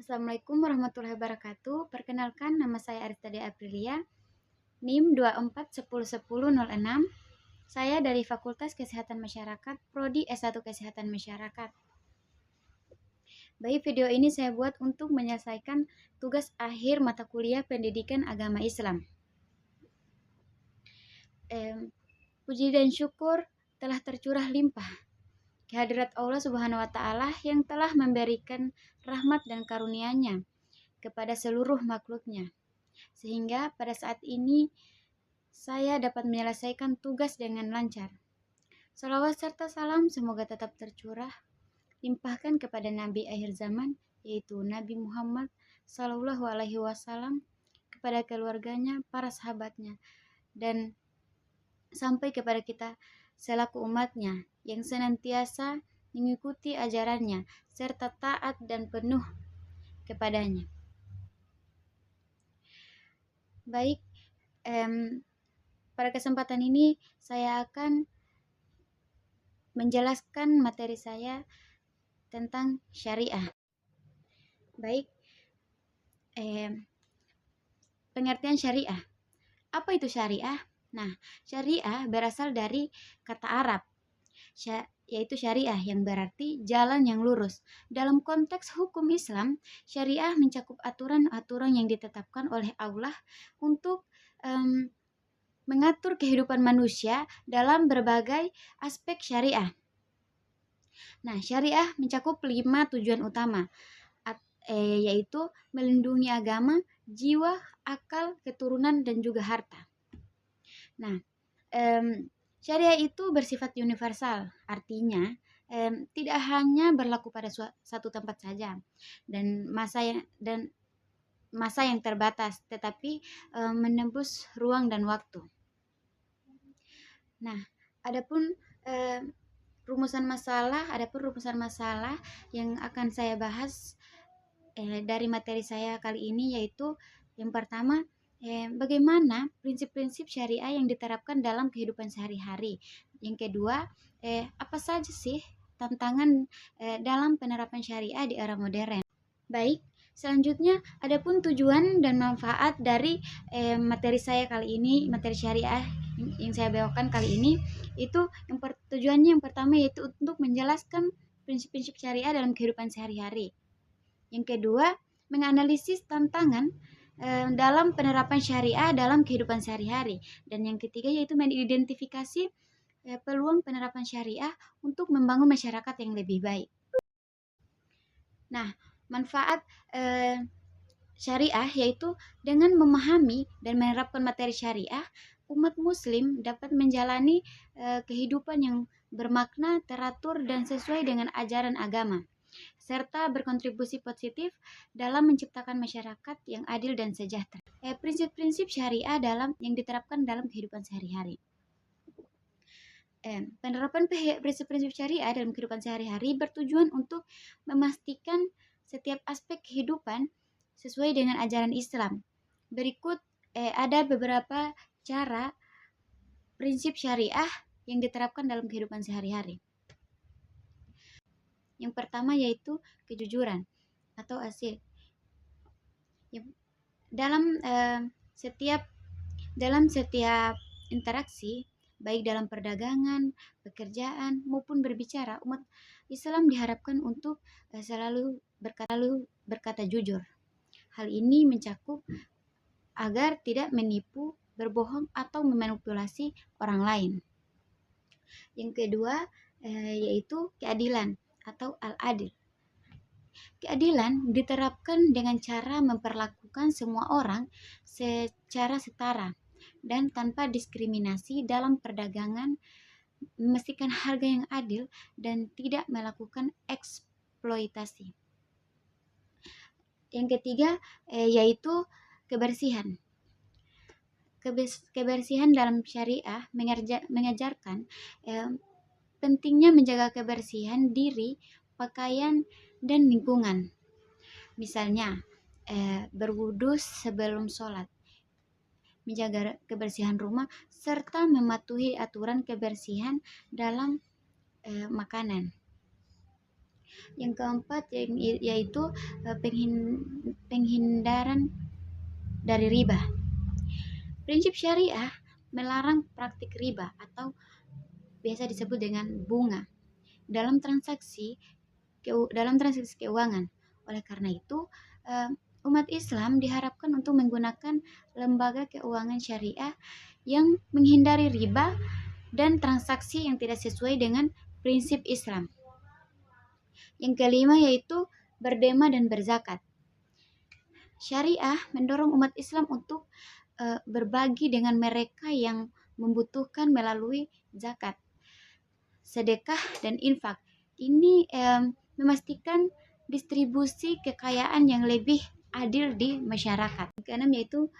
Assalamualaikum warahmatullahi wabarakatuh. Perkenalkan, nama saya Aristade Aprilia, NIM 24101006. Saya dari Fakultas Kesehatan Masyarakat, Prodi S1 Kesehatan Masyarakat. Baik, video ini saya buat untuk menyelesaikan tugas akhir mata kuliah Pendidikan Agama Islam. Puji dan syukur telah tercurah limpah kehadirat Allah Subhanahu wa Ta'ala yang telah memberikan rahmat dan karunia-Nya kepada seluruh makhluknya, sehingga pada saat ini saya dapat menyelesaikan tugas dengan lancar. Salawat serta salam semoga tetap tercurah limpahkan kepada Nabi akhir zaman, yaitu Nabi Muhammad Sallallahu Alaihi Wasallam, kepada keluarganya, para sahabatnya, dan sampai kepada kita selaku umatnya yang senantiasa mengikuti ajarannya serta taat dan penuh kepadanya. Baik, pada kesempatan ini saya akan menjelaskan materi saya tentang syariah. Baik, pengertian syariah. Apa itu syariah? Nah, syariah berasal dari kata Arab, yaitu syariah yang berarti jalan yang lurus. Dalam konteks hukum Islam, syariah mencakup aturan-aturan yang ditetapkan oleh Allah untuk mengatur kehidupan manusia dalam berbagai aspek syariah. Nah, syariah mencakup 5 tujuan utama, yaitu melindungi agama, jiwa, akal, keturunan, dan juga harta. Nah, syariah itu bersifat universal, artinya tidak hanya berlaku pada satu tempat saja dan masa yang terbatas, tetapi menembus ruang dan waktu. Nah, adapun rumusan masalah yang akan saya bahas dari materi saya kali ini, yaitu yang pertama, bagaimana prinsip-prinsip syariah yang diterapkan dalam kehidupan sehari-hari. Yang kedua, apa saja sih tantangan dalam penerapan syariah di era modern. Baik, selanjutnya adapun tujuan dan manfaat dari materi saya kali ini, materi syariah yang saya bawakan kali ini, itu tujuannya yang pertama yaitu untuk menjelaskan prinsip-prinsip syariah dalam kehidupan sehari-hari. Yang kedua, menganalisis tantangan dalam penerapan syariah dalam kehidupan sehari-hari. Dan yang ketiga yaitu mengidentifikasi peluang penerapan syariah untuk membangun masyarakat yang lebih baik. Nah, manfaat syariah yaitu dengan memahami dan menerapkan materi syariah, umat muslim dapat menjalani kehidupan yang bermakna, teratur, dan sesuai dengan ajaran agama, serta berkontribusi positif dalam menciptakan masyarakat yang adil dan sejahtera. Prinsip-prinsip syariah yang diterapkan dalam kehidupan sehari-hari. Penerapan prinsip-prinsip syariah dalam kehidupan sehari-hari bertujuan untuk memastikan setiap aspek kehidupan sesuai dengan ajaran Islam. Berikut ada beberapa cara prinsip syariah yang diterapkan dalam kehidupan sehari-hari. Yang pertama yaitu kejujuran atau asil. Dalam setiap interaksi, baik dalam perdagangan, pekerjaan, maupun berbicara, umat Islam diharapkan untuk selalu berkata jujur. Hal ini mencakup agar tidak menipu, berbohong, atau memanipulasi orang lain. Yang kedua yaitu keadilan atau al-adil. Keadilan diterapkan dengan cara memperlakukan semua orang secara setara dan tanpa diskriminasi dalam perdagangan, memastikan harga yang adil dan tidak melakukan eksploitasi. Yang ketiga yaitu kebersihan. Kebersihan dalam syariah mengajarkan pentingnya menjaga kebersihan diri, pakaian, dan lingkungan. Misalnya, berwudu sebelum sholat, menjaga kebersihan rumah, serta mematuhi aturan kebersihan dalam makanan. Yang keempat yaitu penghindaran dari riba. Prinsip syariah melarang praktik riba atau biasa disebut dengan bunga dalam transaksi keuangan. Oleh karena itu, umat Islam diharapkan untuk menggunakan lembaga keuangan syariah yang menghindari riba dan transaksi yang tidak sesuai dengan prinsip Islam. Yang kelima yaitu berdema dan berzakat. Syariah mendorong umat Islam untuk berbagi dengan mereka yang membutuhkan melalui zakat, sedekah, dan infak. Ini memastikan distribusi kekayaan yang lebih adil di masyarakat. Yang keenam yaitu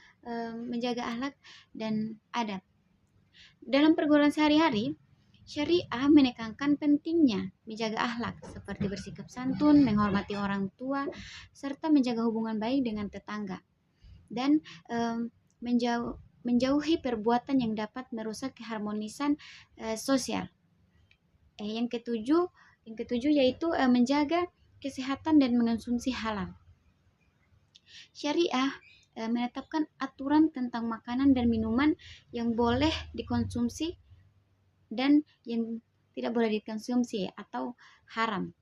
menjaga akhlak dan adab. Dalam pergaulan sehari-hari, syariah menekankan pentingnya menjaga akhlak seperti bersikap santun, menghormati orang tua, serta menjaga hubungan baik dengan tetangga, dan menjauhi perbuatan yang dapat merusak keharmonisan sosial. Yang ketujuh yaitu menjaga kesehatan dan mengonsumsi halal. Syariah menetapkan aturan tentang makanan dan minuman yang boleh dikonsumsi dan yang tidak boleh dikonsumsi atau haram.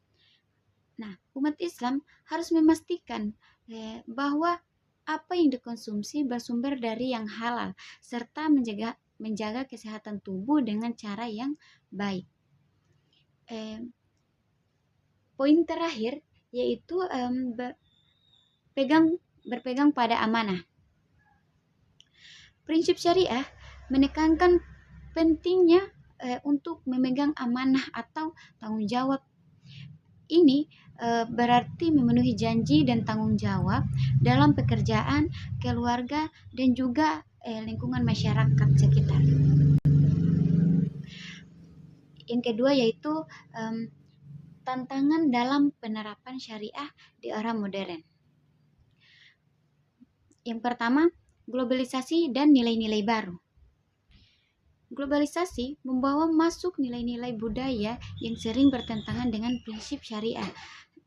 Nah, umat Islam harus memastikan bahwa apa yang dikonsumsi bersumber dari yang halal serta menjaga kesehatan tubuh dengan cara yang baik. Poin terakhir yaitu berpegang pada amanah. Prinsip syariah menekankan pentingnya untuk memegang amanah atau tanggung jawab. Ini berarti memenuhi janji dan tanggung jawab dalam pekerjaan, keluarga, dan juga lingkungan masyarakat sekitar. Yang kedua yaitu tantangan dalam penerapan syariah di era modern. Yang pertama, globalisasi dan nilai-nilai baru. Globalisasi membawa masuk nilai-nilai budaya yang sering bertentangan dengan prinsip syariah.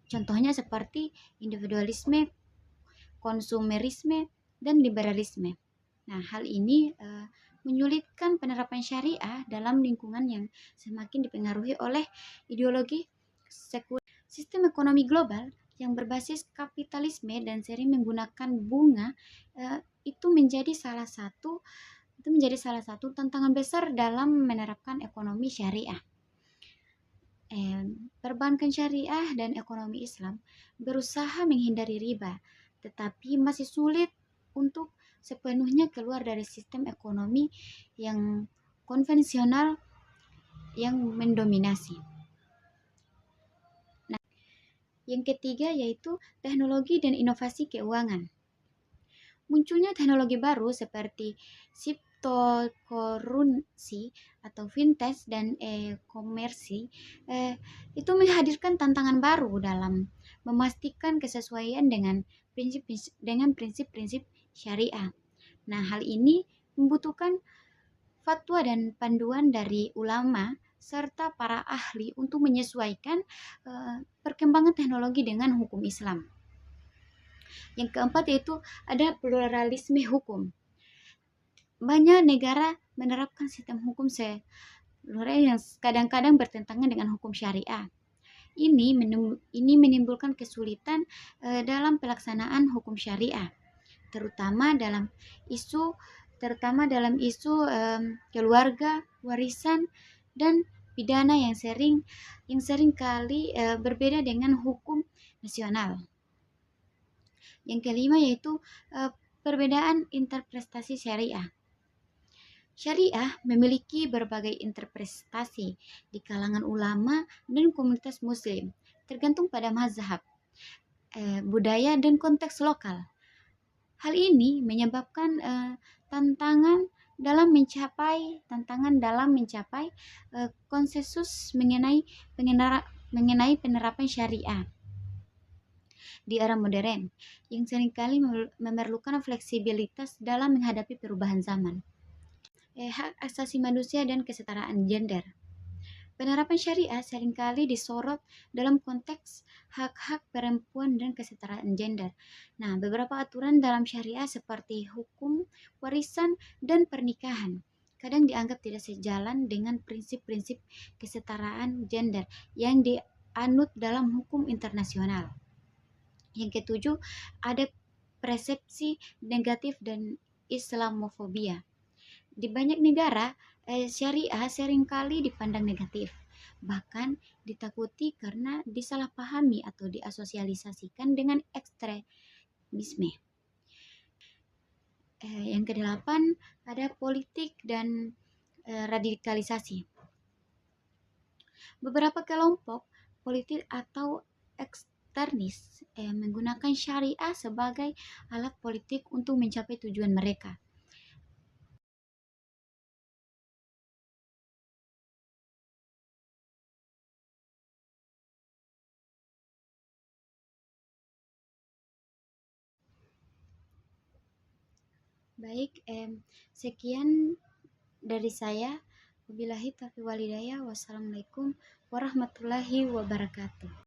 Contohnya seperti individualisme, konsumerisme, dan liberalisme. Nah, hal ini menyulitkan penerapan syariah dalam lingkungan yang semakin dipengaruhi oleh ideologi sekuler. Sistem ekonomi global yang berbasis kapitalisme dan sering menggunakan bunga itu menjadi salah satu tantangan besar dalam menerapkan ekonomi syariah. Perbankan syariah dan ekonomi Islam berusaha menghindari riba, tetapi masih sulit untuk sepenuhnya keluar dari sistem ekonomi yang konvensional yang mendominasi. Nah, yang ketiga yaitu teknologi dan inovasi keuangan. Munculnya teknologi baru seperti cryptocurrency atau fintech dan e-komersi itu menghadirkan tantangan baru dalam memastikan kesesuaian dengan prinsip-prinsip syariah. Nah, hal ini membutuhkan fatwa dan panduan dari ulama serta para ahli untuk menyesuaikan perkembangan teknologi dengan hukum Islam. Yang keempat yaitu ada pluralisme hukum. Banyak negara menerapkan sistem hukum yang kadang-kadang bertentangan dengan hukum syariah. Ini menimbulkan kesulitan dalam pelaksanaan hukum syariah, terutama dalam isu keluarga, warisan, dan pidana yang sering kali berbeda dengan hukum nasional. Yang kelima yaitu perbedaan interpretasi syariah. Syariah memiliki berbagai interpretasi di kalangan ulama dan komunitas muslim, tergantung pada mazhab, budaya, dan konteks lokal. Hal ini menyebabkan tantangan dalam mencapai konsensus mengenai penerapan syariah di era modern yang seringkali memerlukan fleksibilitas dalam menghadapi perubahan zaman. Hak asasi manusia dan kesetaraan gender. Penerapan syariah seringkali disorot dalam konteks hak-hak perempuan dan kesetaraan gender. Nah, beberapa aturan dalam syariah seperti hukum, warisan, dan pernikahan kadang dianggap tidak sejalan dengan prinsip-prinsip kesetaraan gender yang dianut dalam hukum internasional. Yang ketujuh, ada persepsi negatif dan Islamofobia. Di banyak negara, syariah seringkali dipandang negatif, bahkan ditakuti karena disalahpahami atau diasosialisasikan dengan ekstremisme. Yang kedelapan, ada politik dan radikalisasi. Beberapa kelompok politik atau ekstremis menggunakan syariah sebagai alat politik untuk mencapai tujuan mereka. Baik, sekian dari saya. Wabillahi taufiq walhidayah. Wassalamualaikum warahmatullahi wabarakatuh.